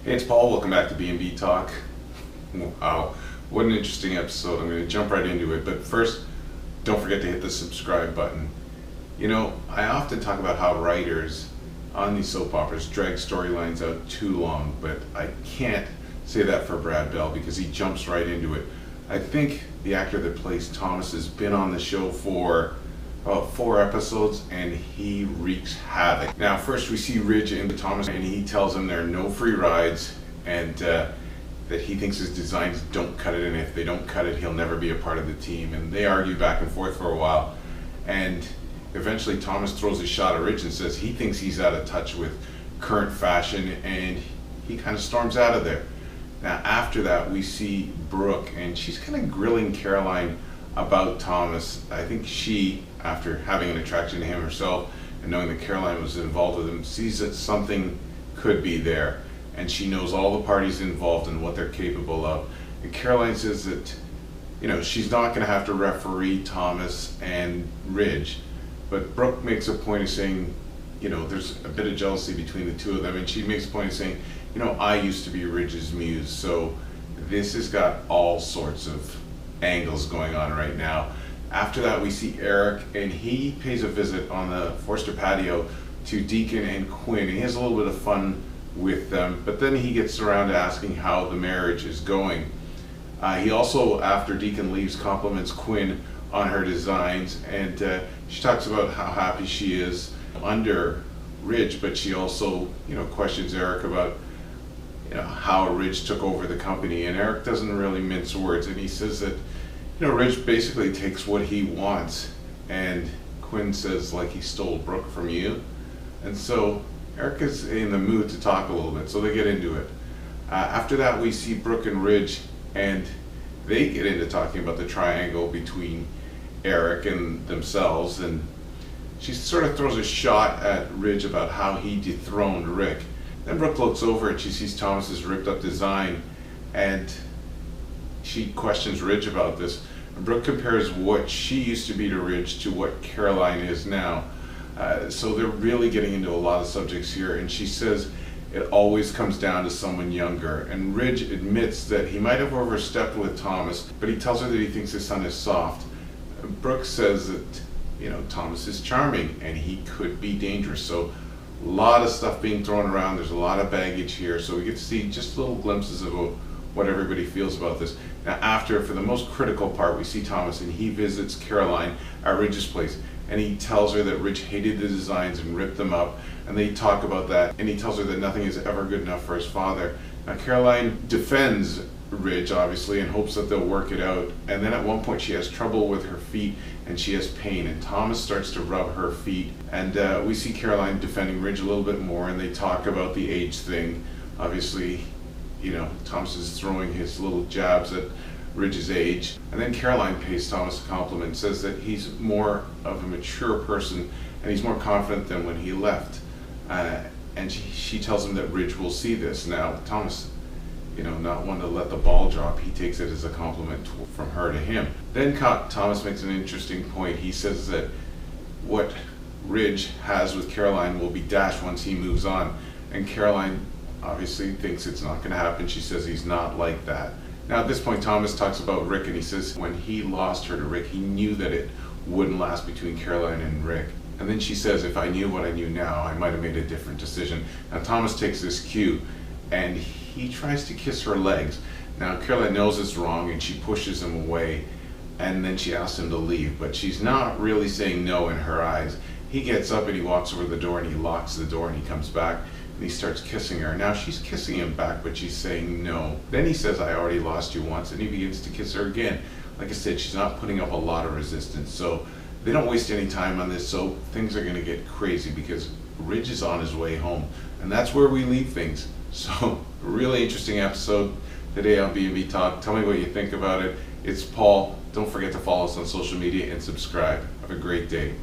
Hey, it's Paul. Welcome back to B&B Talk. Wow, what an interesting episode. I'm going to jump right into it. But first, don't forget to hit the subscribe button. You know, I often talk about how writers on these soap operas drag storylines out too long, but I can't say that for Brad Bell because he jumps right into it. I think the actor that plays Thomas has been on the show for about 4 episodes and he wreaks havoc. Now first we see Ridge into Thomas and he tells him there are no free rides and that he thinks his designs don't cut it, and if they don't cut it he'll never be a part of the team. And they argue back and forth for a while, and eventually Thomas throws a shot at Ridge and says he thinks he's out of touch with current fashion, and he kind of storms out of there. Now after that we see Brooke, and she's kind of grilling Caroline about Thomas. I think she, after having an attraction to him herself and knowing that Caroline was involved with him, sees that something could be there, and she knows all the parties involved and what they're capable of. And Caroline says that, you know, she's not going to have to referee Thomas and Ridge, but Brooke makes a point of saying, you know, there's a bit of jealousy between the two of them, and she makes a point of saying, you know, I used to be Ridge's muse. So this has got all sorts of angles going on right now. After that we see Eric, and he pays a visit on the Forster patio to Deacon and Quinn, and he has a little bit of fun with them, but then he gets around to asking how the marriage is going. He also, after Deacon leaves, compliments Quinn on her designs, and she talks about how happy she is under Ridge, but she also, you know, questions Eric about, you know, how Ridge took over the company. And Eric doesn't really mince words, and he says that, you know, Ridge basically takes what he wants, and Quinn says, like, he stole Brooke from you. And so Eric is in the mood to talk a little bit, so they get into it. After that we see Brooke and Ridge, and they get into talking about the triangle between Eric and themselves, and she sort of throws a shot at Ridge about how he dethroned Rick. Then Brooke looks over and she sees Thomas's ripped up design, and she questions Ridge about this. And Brooke compares what she used to be to Ridge to what Caroline is now. So they're really getting into a lot of subjects here, and she says it always comes down to someone younger. And Ridge admits that he might have overstepped with Thomas, but he tells her that he thinks his son is soft. Brooke says that, you know, Thomas is charming and he could be dangerous. So a lot of stuff being thrown around, there's a lot of baggage here, so we get to see just little glimpses of what everybody feels about this. Now after, for the most critical part, we see Thomas, and he visits Caroline at Ridge's place, and he tells her that Ridge hated the designs and ripped them up, and they talk about that, and he tells her that nothing is ever good enough for his father. Now Caroline defends Ridge, obviously, and hopes that they'll work it out, and then at one point she has trouble with her feet and she has pain, and Thomas starts to rub her feet, and we see Caroline defending Ridge a little bit more, and they talk about the age thing. Obviously, you know, Thomas is throwing his little jabs at Ridge's age, and then Caroline pays Thomas a compliment, says that he's more of a mature person and he's more confident than when he left, and she tells him that Ridge will see this. Now Thomas, you know, not one to let the ball drop, he takes it as a compliment from her to him. Then Thomas makes an interesting point. He says that what Ridge has with Caroline will be dashed once he moves on, and Caroline obviously thinks it's not going to happen. She says he's not like that. Now at this point Thomas talks about Rick, and he says when he lost her to Rick, he knew that it wouldn't last between Caroline and Rick. And then she says, if I knew what I knew now, I might have made a different decision. Now Thomas takes this cue, and he tries to kiss her legs. Now Caroline knows it's wrong, and she pushes him away, and then she asks him to leave, but she's not really saying no in her eyes. He gets up and he walks over to the door, and he locks the door, and he comes back and he starts kissing her. Now she's kissing him back, but she's saying no. Then he says, I already lost you once, and he begins to kiss her again. Like I said, she's not putting up a lot of resistance, so they don't waste any time on this. So things are going to get crazy because Ridge is on his way home, and that's where we leave things. So really interesting episode today on B&B Talk. Tell me what you think about it. It's Paul. Don't forget to follow us on social media and subscribe. Have a great day.